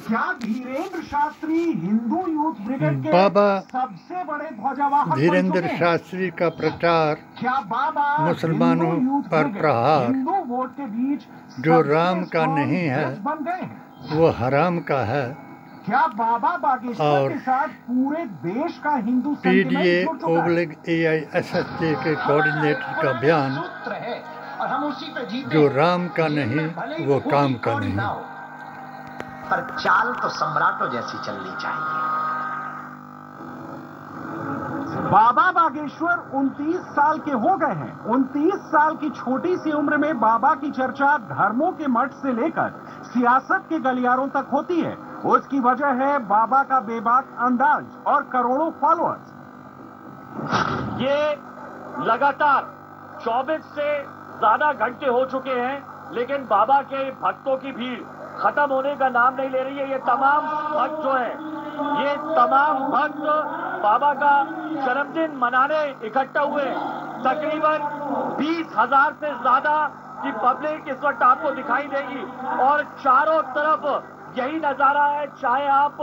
क्या Dhirendra Shastri Hindu youth brigade के बाबा सबसे बड़े ध्वजावाहक धीरेन्द्र शास्त्री का प्रचार क्या बाबा मुसलमानों पर प्रहार हिंदू वोट के बीच जो राम का नहीं है बन गए हैं? वो हराम का है। क्या बाबा बागेश्वर के साथ पूरे देश का हिंदू PDA/AISSJ के कोऑर्डिनेटर का बयान जो राम का नहीं वो काम का नहीं। पर चाल तो सम्राटों जैसी चलनी चाहिए। बाबा बागेश्वर 29 साल के हो गए हैं। 29 साल की छोटी सी उम्र में बाबा की चर्चा धर्मों के मठ से लेकर सियासत के गलियारों तक होती है। उसकी वजह है बाबा का बेबाक अंदाज और करोड़ों फॉलोअर्स। ये लगातार 24 से ज्यादा घंटे हो चुके हैं, लेकिन बाबा के भक्तों की भीड़ खत्म होने का नाम नहीं ले रही है। ये तमाम भक्त जो है, ये तमाम भक्त बाबा का जन्मदिन मनाने इकट्ठा हुए। तकरीबन 20,000 से ज्यादा की पब्लिक इस वक्त आपको दिखाई देगी और चारों तरफ यही नजारा है। चाहे आप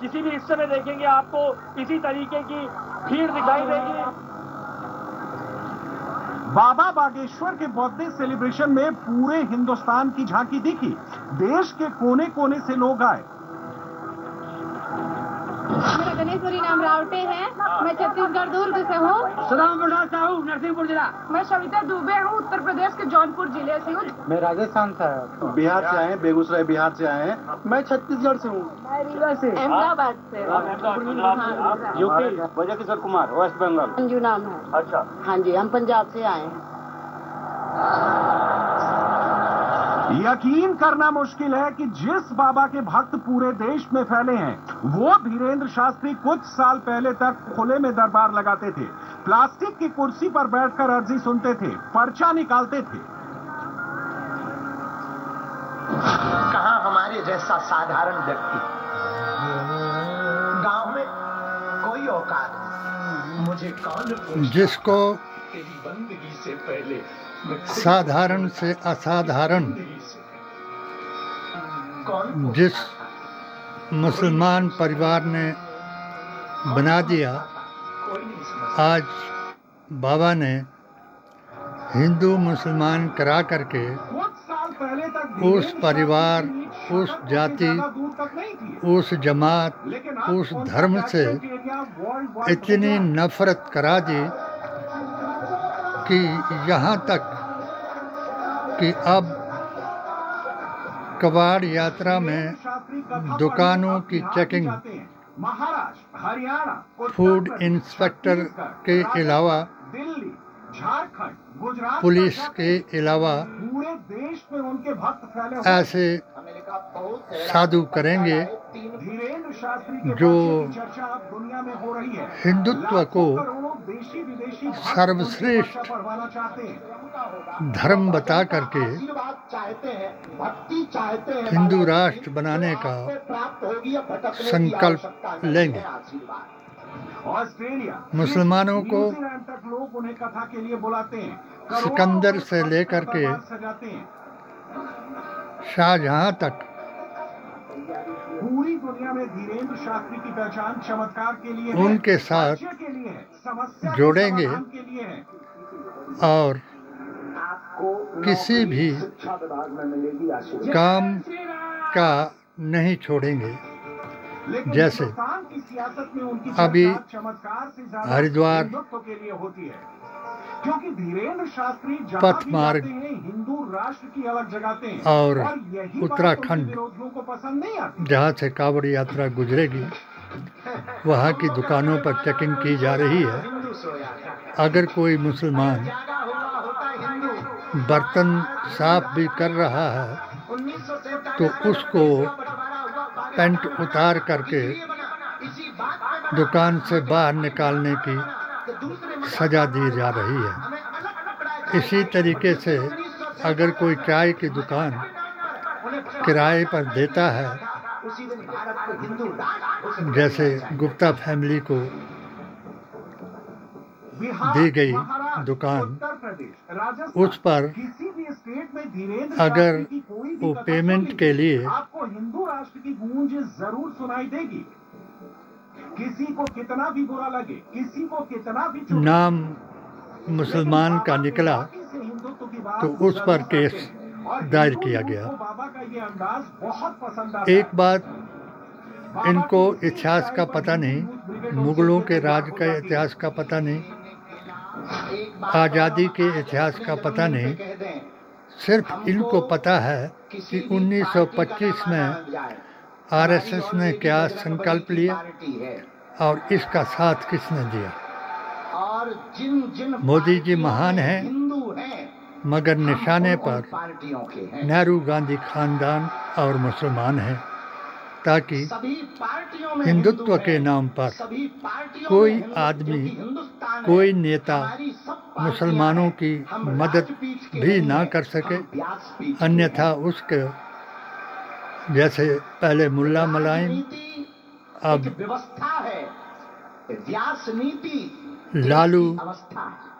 किसी भी हिस्से में देखेंगे, आपको इसी तरीके की भीड़ दिखाई देगी। बाबा बागेश्वर के बर्थडे सेलिब्रेशन में पूरे हिंदुस्तान की झांकी दिखी। देश के कोने कोने से लोग आए। मेरा गणेश्वरी नाम रावटे है। मैं छत्तीसगढ़ दुर्ग से हूँ। सदाम प्रसाद साहू, नरसिंहपुर जिला। मैं सविता दुबे हूँ, उत्तर प्रदेश के जौनपुर जिले से हूँ। मैं राजस्थान से, बिहार से आए, बेगूसराय बिहार से आए। मैं छत्तीसगढ़ से हूँ, अहमदाबाद से। यूपी। वजह किशोर कुमार, वेस्ट बंगाल। अंजू नाम है। अच्छा, हाँ जी, हम पंजाब से आए हैं। यकीन करना मुश्किल है कि जिस बाबा के भक्त पूरे देश में फैले हैं, वो धीरेन्द्र शास्त्री कुछ साल पहले तक खुले में दरबार लगाते थे, प्लास्टिक की कुर्सी पर बैठकर अर्जी सुनते थे, पर्चा निकालते थे। कहाँ हमारे जैसा साधारण व्यक्ति, गांव में कोई औकात नहीं। मुझे कौन जिसको तेरी बंदगी से पहले साधारण से असाधारण जिस मुसलमान परिवार ने बना दिया, आज बाबा ने हिंदू मुसलमान करा करके उस परिवार, उस जाति, उस जमात, उस धर्म से इतनी नफरत करा दी कि यहाँ तक कि अब कबाड़ यात्रा में दुकानों की checking Maharashtra, Haryana, food inspector के अलावा, दिल्ली, झारखंड, गुजरात, पुलिस के अलावा पूरे देश में उनके भक्त फैले ऐसे साधु करेंगे धीरेन्द्र शास्त्री के जो चर्चा अब दुनिया में हो रही है। हिंदुत्व को देशी विदेशी सर्वश्रेष्ठ बढ़वाना चाहते हैं। धर्म बता करके हिंदू राष्ट्र बनाने का संकल्प लेंगे। ऑस्ट्रेलिया, मुसलमानों को न्यूजीलैंड तक लोग उन्हें कथा के लिए बुलाते हैं। सिकंदर से लेकर के सजाते हैं। शाहजहां तक पूरी दुनिया में धीरेन्द्र शास्त्री की पहचान चमत्कार के लिए है, उनके साथ के लिए है, समस्या जोड़ेंगे के लिए है। और किसी भी काम का नहीं छोड़ेंगे। जैसे अभी हरिद्वार क्योंकि धीरेन्द्र शास्त्री पथ मार्ग हिंदू राष्ट्र की अलग जगाते हैं और यही उत्तराखंड विरोधियों को पसंद नहीं आती। जहाँ से कांवड़ यात्रा गुजरेगी वहाँ की दुकानों पर चेकिंग की जा रही है। अगर कोई मुसलमान बर्तन साफ भी कर रहा है तो उसको पैंट उतार करके दुकान से बाहर निकालने की सजा दी जा रही है। इसी तरीके से अगर कोई चाय की दुकान किराए पर देता है, जैसे गुप्ता फैमिली को दी गई दुकान, उस पर स्टेट में धीरेन्द्र अगर शास्त्री की कोई भी वो कथा पेमेंट सुन के लीजिए, लिए आपको हिंदू राष्ट्र की गूंज जरूर सुनाई देगी। किसी को कितना भी बुरा लगे, किसी को कितना भी चुभे, नाम मुसलमान का निकला तो उस पर केस दायर किया गया। बाबा का ये अंदाज बहुत पसंद आता एक बात, इनको इतिहास का पता नहीं, मुगलों के राज का इतिहास का पता नहीं, आज़ादी के इतिहास का पता नहीं। सिर्फ इनको पता है कि 1925 में आरएसएस ने क्या संकल्प लिया और इसका साथ किसने दिया। मोदी जी महान हैं, मगर निशाने पर नेहरू गांधी खानदान और मुसलमान हैं, ताकि हिंदुत्व के नाम पर कोई आदमी, कोई नेता मुसलमानों की मदद भी ना कर सके। अन्यथा उसके जैसे पहले मुल्ला मुलायम, अब लालू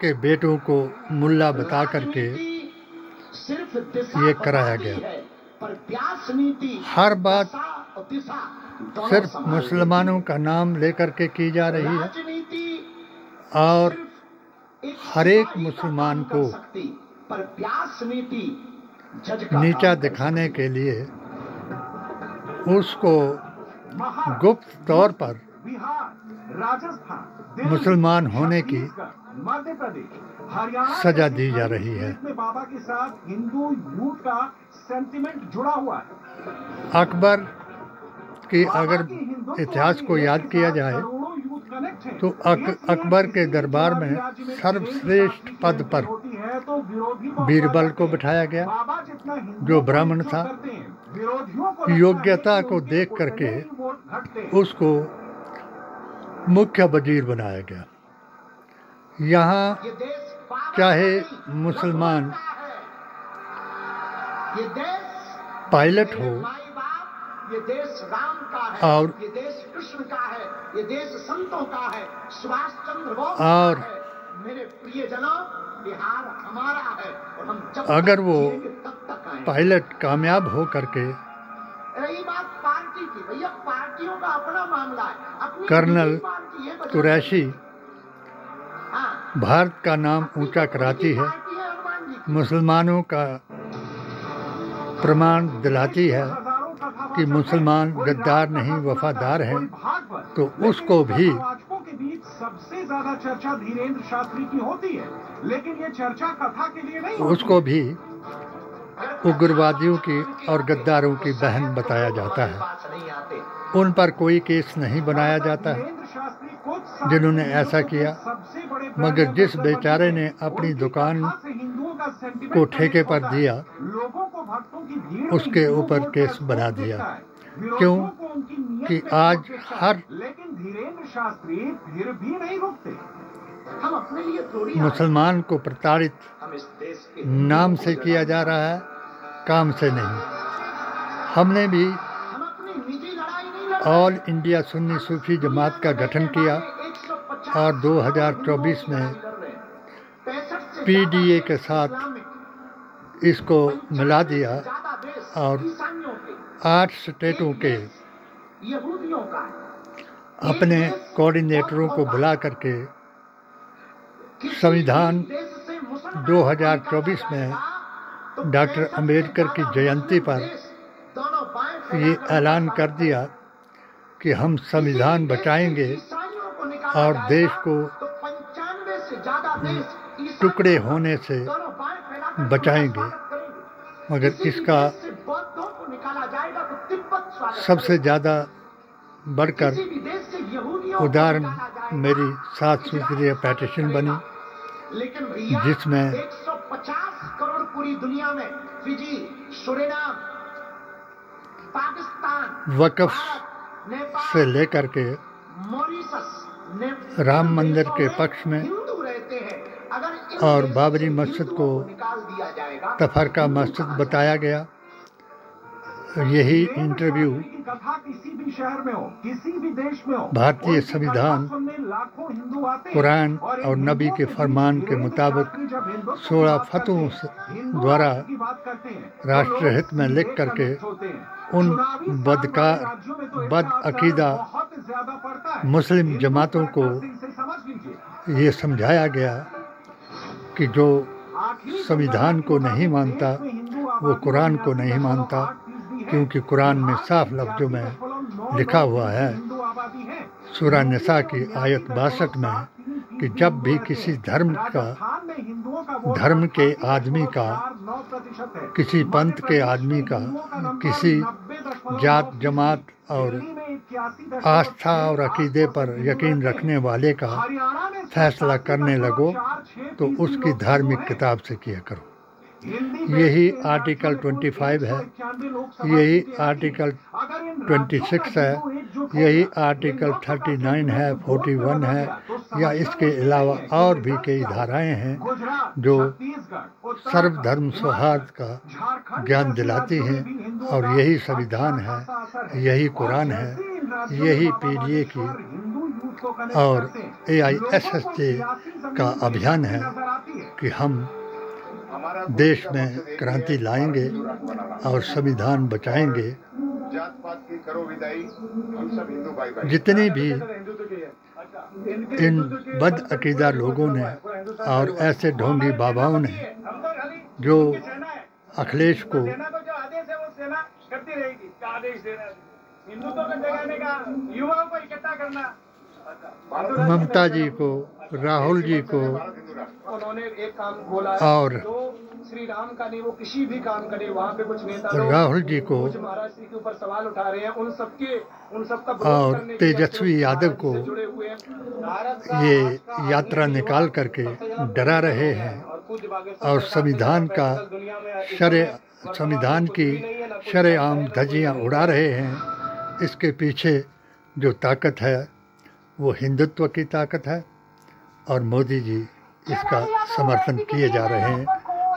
के बेटों को मुल्ला बता करके ये कराया गया। हर बात सिर्फ मुसलमानों का नाम लेकर के की जा रही है और हर एक मुसलमान को नीचा दिखाने के लिए उसको गुप्त तौर पर मुसलमान होने की सजा दी जा रही है। बाबा के साथ हिंदू यूथ का सेंटिमेंट जुड़ा हुआ है। अकबर की अगर इतिहास को याद किया जाए तो अकबर के दरबार में सर्वश्रेष्ठ पद पर बीरबल को बिठाया गया, जो ब्राह्मण था। योग्यता को देख करके उसको मुख्य वजीर बनाया गया। यहाँ चाहे मुसलमान पायलट हो ये देश राम का है, और ये देश कृष्ण का है, ये देश संतों का है, सुभाष चंद्र बोस और का है। मेरे प्रियजनों, बिहार हमारा है और हम जब अगर वो तब तक आएंगे। पायलट कामयाब हो करके रही बात पार्टी की, भैया पार्टियों का अपना मामला है, अपनी कर्नल पार्टी है, कुरैशी हाँ, भारत का नाम ऊंचा कराती है, पार्टी है हनुमान जी की। मुसलमानों का प्रमाण दिलाती है कि मुसलमान गद्दार नहीं वफादार हैं, तो उसको भी के बीच सबसे ज्यादा चर्चा धीरेन्द्र शास्त्री की होती है, लेकिन ये चर्चा कथा के लिए नहीं, उसको भी उग्रवादियों की और गद्दारों की बहन बताया जाता है। उन पर कोई केस नहीं बनाया जाता है जिन्होंने ऐसा किया, मगर जिस बेचारे ने अपनी दुकान को ठेके पर दिया उसके ऊपर केस बना दिया। क्यों कि आज हर लेकिन धीरेन्द्र शास्त्री फिर भी नहीं रुकते। हम अपने लिए थोड़ी मुसलमान को प्रताड़ित हम इस देश के नाम से किया जा रहा है, काम से नहीं। हमने भी हम अपनी निजी लड़ाई नहीं लड़ ऑल इंडिया सुन्नी सूफी जमात का गठन किया और 2024 में पीडीए के साथ इसको मिला दिया और 8 स्टेटों के यहूदियों का अपने कोऑर्डिनेटरों को बुला करके संविधान 2024 में डॉक्टर अंबेडकर की जयंती पर ये ऐलान कर दिया कि हम संविधान बचाएंगे और देश को 95 से ज्यादा देश टुकड़े होने से बचाएंगे। मगर इसका बौद्धों को निकाला जाएगा तो तिब्बत स्वागत सबसे ज़्यादा बढ़कर किसी भी देश से यहूदियों को उदाहरण निकाला जाएगा। मेरी 7 सूत्रीय पेटिशन बनी, लेकिन भैया जिसमें 150 करोड़ पूरी दुनिया में फिजी, सुरीनाम, पाकिस्तान, वक़्फ़ भारत, नेपाल, से लेकर के मॉरिशस, राम मंदिर के पक्ष में हिंदू रहते हैं। अगर इन और देशों बाबरी से मस्जिद हिंदुओं को निकाल दिया जाएगा तफरका मस्जिद बताया गया। यही इंटरव्यू किसी भी शहर में हो, किसी भी देश में हो, भारतीय संविधान, कुरान और नबी के फरमान के मुताबिक 16 फतवों द्वारा राष्ट्रहित में लिख करके उन बदअकीदा मुस्लिम जमातों को ये समझाया गया कि जो संविधान को नहीं मानता वो कुरान को नहीं मानता, क्योंकि कुरान में साफ लफ्ज़ों में लिखा हुआ है सूरह निसा की आयत 62 में कि जब भी किसी धर्म के आदमी का, किसी पंथ के आदमी का, किसी जात जमात और आस्था और अकीदे पर यकीन रखने वाले का फैसला करने लगो तो उसकी धार्मिक किताब से किया करो। यही आर्टिकल 25 है, यही आर्टिकल 26 है, यही आर्टिकल 39 है, 41 है, या इसके अलावा और भी कई धाराएं हैं जो सर्वधर्म सौहार्द का ज्ञान दिलाती हैं। और यही संविधान है, यही कुरान है, यही पीडीए की और AISSJ का अभियान है कि हम देश में क्रांति लाएंगे और संविधान बचाएंगे। जितने भी इन बदअकीदा लोगों ने और ऐसे ढोंगी बाबाओं ने जो अखिलेश को ममता जी को, राहुल जी को उन्होंने एक काम बोला और श्री राम का नहीं, वो किसी भी काम करे, वहाँ पे कुछ नेता राहुल जी को महाराज जी के ऊपर सवाल उठा रहे हैं, उन सबका और तेजस्वी यादव को ये यात्रा निकाल करके डरा रहे हैं और संविधान की शरेआम धज्जियां उड़ा रहे हैं। इसके पीछे जो ताकत है वो हिंदुत्व की ताकत है और मोदी जी इसका समर्थन किए जा रहे हैं।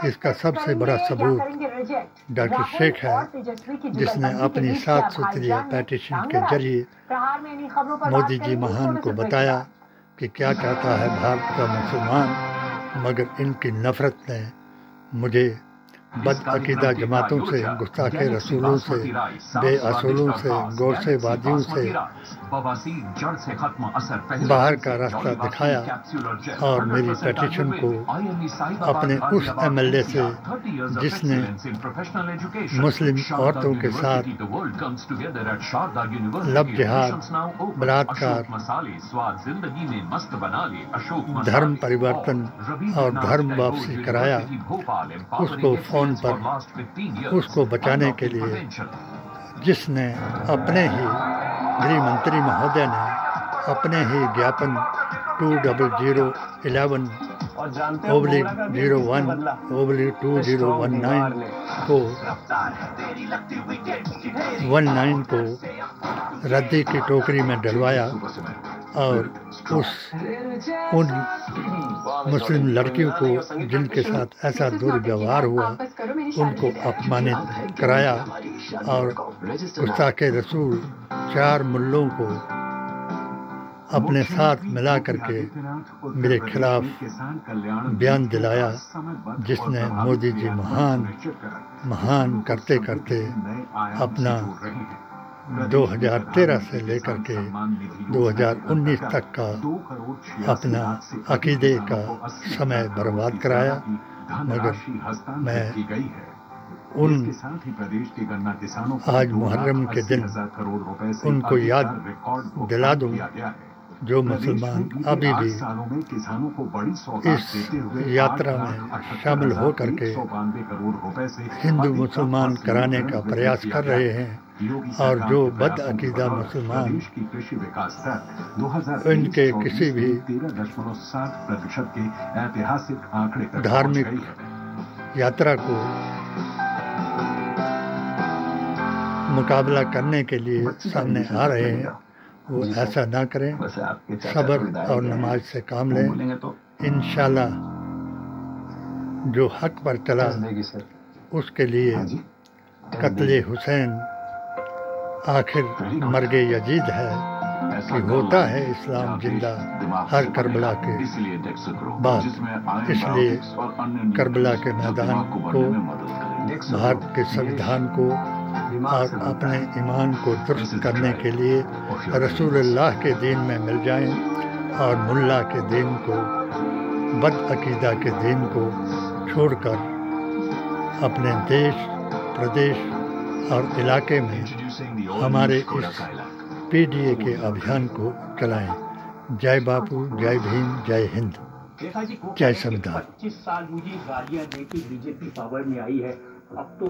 इसका सबसे बड़ा सबूत डॉक्टर शेख है, जिसने अपनी 7 सूत्रीय पेटिशन के जरिए मोदी जी महान को बताया कि क्या कहता है भारत का मुसलमान, मगर इनकी नफरत ने मुझे बदअकीदा जमातों से, गुस्ताखे रसूलों से, बेअसूलों से, गोरसेवादियों से बाहर का रास्ता दिखाया और मेरी पेटिशन को अपने उस MLA से जिसने मुस्लिम औरतों के साथ लब जिहाद, बलात्कार, धर्म परिवर्तन और धर्म वापसी कराया, उसको फोन पर उसको बचाने के लिए जिसने अपने ही गृह मंत्री महोदय ने अपने ही ज्ञापन 20001/2019 को रद्दी की टोकरी में डलवाया और उन मुस्लिम लड़कियों को जिनके साथ ऐसा दुर्व्यवहार हुआ उनको अपमानित कराया और गुस्ताखे रसूल 4 मुल्लों को अपने साथ मिला करके मेरे खिलाफ बयान दिलाया, जिसने मोदी जी महान करते करते अपना 2013 से लेकर के 2019 तक का अपना अकीदे का समय बर्बाद कराया। मगर मैं आज मुहर्रम के दिन उनको याद दिला दूं जो मुसलमान अभी भी इस यात्रा में शामिल हो करके हिंदू मुसलमान कराने का प्रयास कर रहे हैं और जो बदअकीदा मुसलमान इनके किसी भी धार्मिक यात्रा को मुकाबला करने के लिए सामने आ रहे हैं वो ऐसा ना करें, सब्र और नमाज से काम लें। इंशाल्लाह जो हक पर चला उसके लिए कत्ले हुसैन आखिर मर्ग यजीद है कि होता है इस्लाम जिंदा हर करबला के बाद। इसलिए करबला के मैदान को, भारत के संविधान को और अपने ईमान को दुरुस्त करने के लिए रसूलुल्लाह के दीन में मिल जाएं और मुल्ला के दीन को, बदअकीदा के दीन को छोड़कर अपने देश, प्रदेश और इलाके में हमारे इस पीडीए के अभियान को चलाएं। जय बापू, जय भीम, जय हिंद, जय संविधान। 25 साल मुझे गालियां देके बीजेपी पावर में आई है, अब तो